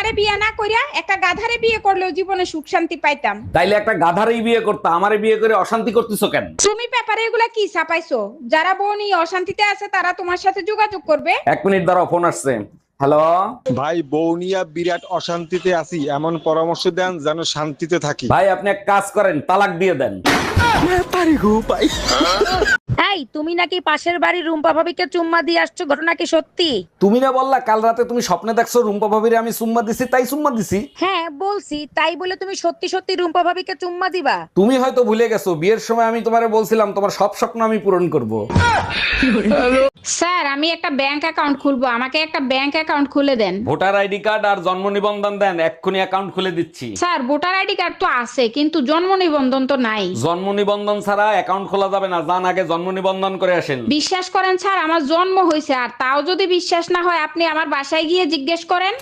আমারে বিয়ে না কইরা একটা গাধারে বিয়ে করলেও জীবনে সুখ শান্তি পাইতাম। তাইলে একটা গাধারই বিয়ে করতে আমারে বিয়ে করে অশান্তি করতেছো কেন? তুমি পেপারে এগুলা কি ছাপাইছো? যারা বউ নিয়ে অশান্তিতে আছে তারা তোমার সাথে যোগাযোগ করবে। 1 মিনিট দাঁড়াও, ফোন আসছে। হ্যালো। ভাই বউ নিয়া বিরাট অশান্তিতে আছি, এমন পরামর্শ দেন যেন শান্তিতে থাকি। ভাই আপনি এক কাজ করেন, তালাক দিয়ে দেন। এই তুমি নাকি পাশের বাড়ির রুম্পা ভাবিকে চুম্মা দিয়ে আসছো, ঘটনা কি সত্যি? তুমি না বললা কাল রাতে তুমি স্বপ্নে দেখছো রুম্পা ভাবিরে আমি চুম্মা দিছি, তাই চুম্মা দিছি। হ্যাঁ বলছি, তাই বলে তুমি সত্যি সত্যি রুম্পা ভাবিকে চুম্মা দিবা? তুমি হয়তো ভুলে গেছো, বিয়ের সময় আমি তোমারে বলছিলাম তোমার সব স্বপ্ন আমি পূরণ করব। স্যার আমি একটা ব্যাংক অ্যাকাউন্ট খুলবো, আমাকে একটা ব্যাংক অ্যাকাউন্ট খুলে দেন। ভোটার আইডি কার্ড আর জন্ম নিবন্ধন দেন, এক্ষুনি অ্যাকাউন্ট খুলে দিচ্ছি। স্যার ভোটার আইডি কার্ড তো আছে কিন্তু জন্ম নিবন্ধন তো নাই। জন্ম নিবন্ধন ছাড়া অ্যাকাউন্ট খোলা যাবে না, যান আগে জন্ম নিবন্ধন করে আসেন। বিশ্বাস করেন স্যার আমার জন্ম হয়েছে, আর তাও যদি বিশ্বাস না হয় আপনি আমার বাসায় গিয়ে জিজ্ঞেস করেন।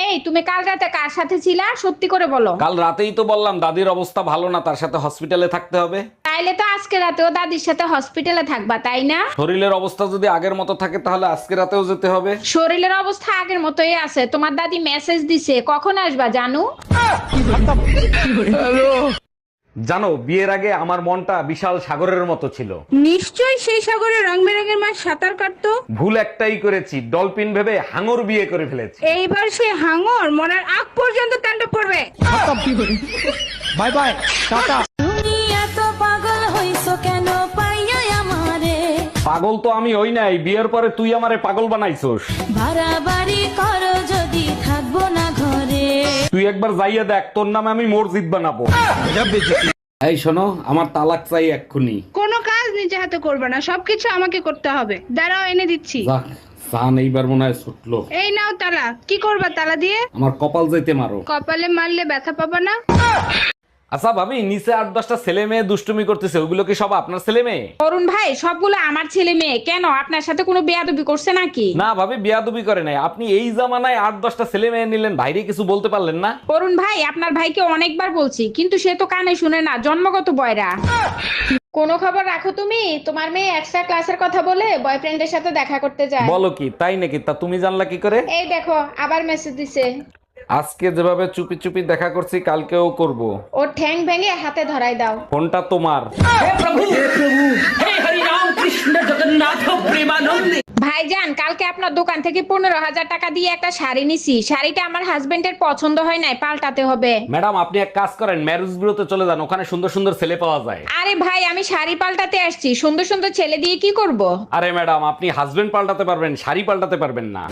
এই তুমি কাল রাতে কার সাথে ছিলা, সত্যি করে বলো। কাল রাতেই তো বললাম দাদির অবস্থা ভালো না, তার সাথে হসপিটালে থাকতে হবে। তাইলে তো আজকে রাতেও দাদির সাথে হসপিটালে থাকবা, তাই না? শরীরের অবস্থা যদি আগের মতো থাকে তাহলে আজকে রাতেও যেতে হবে। শরীরের অবস্থা আগের মতোই আছে, তোমার দাদি মেসেজ দিছে কখন আসবা জানু। জানো বিয়ের আগে আমার মনটা বিশাল সাগরের মতো ছিল। নিশ্চয়ই সেই সাগরে রং বেরঙের মাছ সাঁতার কাটতো। ভুল একটাই করেছি, ডলফিন ভেবে হাঙর বিয়ে করে ফেলেছি। এইবার সে হাঙর মরার আগ পর্যন্ত তাণ্ডব করবে। Bye bye, tata. তুমি এত পাগল হইছো কেন পাইয়া আমারে? পাগল তো আমি হই নাই, বিয়ের পরে তুই আমারে পাগল বানাইছস। বাড়াবাড়ি করো যদি থাকবো না ঘরে। তুই একবার যাইয়া দেখ, তোর নামে আমি মসজিদ বানাবো। এই শোনো, আমার তালাক চাই এক্ষুনি। কোনো কাজ নিজে হাতে করবে না, সবকিছু আমাকে করতে হবে। দাঁড়াও এনে দিচ্ছি। যাক, সান এইবার মনে হয় ছুটলো। এই নাও তালা। কি করবা তালা দিয়ে? আমার কপাল যাইতে মারো। কপালে মারলে ব্যথা পাবা না। আচ্ছা ভাবি, নিচে 8-10টা ছেলে মেয়ে দুষ্টুমি করতেছে, ওইগুলো কি সব আপনার ছেলে মেয়ে? অরুণ ভাই সবগুলো আমার ছেলে মেয়ে, কেন আপনার সাথে কোনো বেয়াদবি করছে নাকি? না ভাবি, বিয়াদবি করে নাই। আপনি এই জামানায় 8-10টা ছেলে মেয়ে নিলেন, ভাইরে কিছু বলতে পারলেন না? অরুণ ভাই আপনার ভাইকে অনেকবার বলছি কিন্তু সে তো কানে শুনে না, জন্মগত বয়রা। কোনো খবর রাখো তুমি? তোমার মেয়ে এক্সট্রা ক্লাসের কথা বলে বয়ফ্রেন্ডের সাথে দেখা করতে যায়। বলো কি, তাই নাকি? তা তুমি জানলা কি করে? এই দেখো আবার মেসেজ দিছে। আজকে যেভাবে চুপি চুপি দেখা করছি কালকেও করব। ওর ঠ্যাং ভেঙে হাতে ধরাই দাও। ফোনটা তোমার। ভাইজান কালকে আপনার দোকান থেকে 15,000 টাকা দিয়ে একটা শাড়ি নিছি, শাড়িটা আমার হাজবেন্ডের পছন্দ হয় নাই, পাল্টাতে হবে। ম্যাডাম আপনি এক কাজ করেন, ম্যারেজ বিউরোতে চলে যান, ওখানে সুন্দর সুন্দর ছেলে পাওয়া যায়। আরে ভাই আমি শাড়ি পাল্টাতে আসছি, সুন্দর সুন্দর ছেলে দিয়ে কি করব? আরে ম্যাডাম, আপনি হাজবেন্ড পাল্টাতে পারবেন, শাড়ি পাল্টাতে পারবেন না।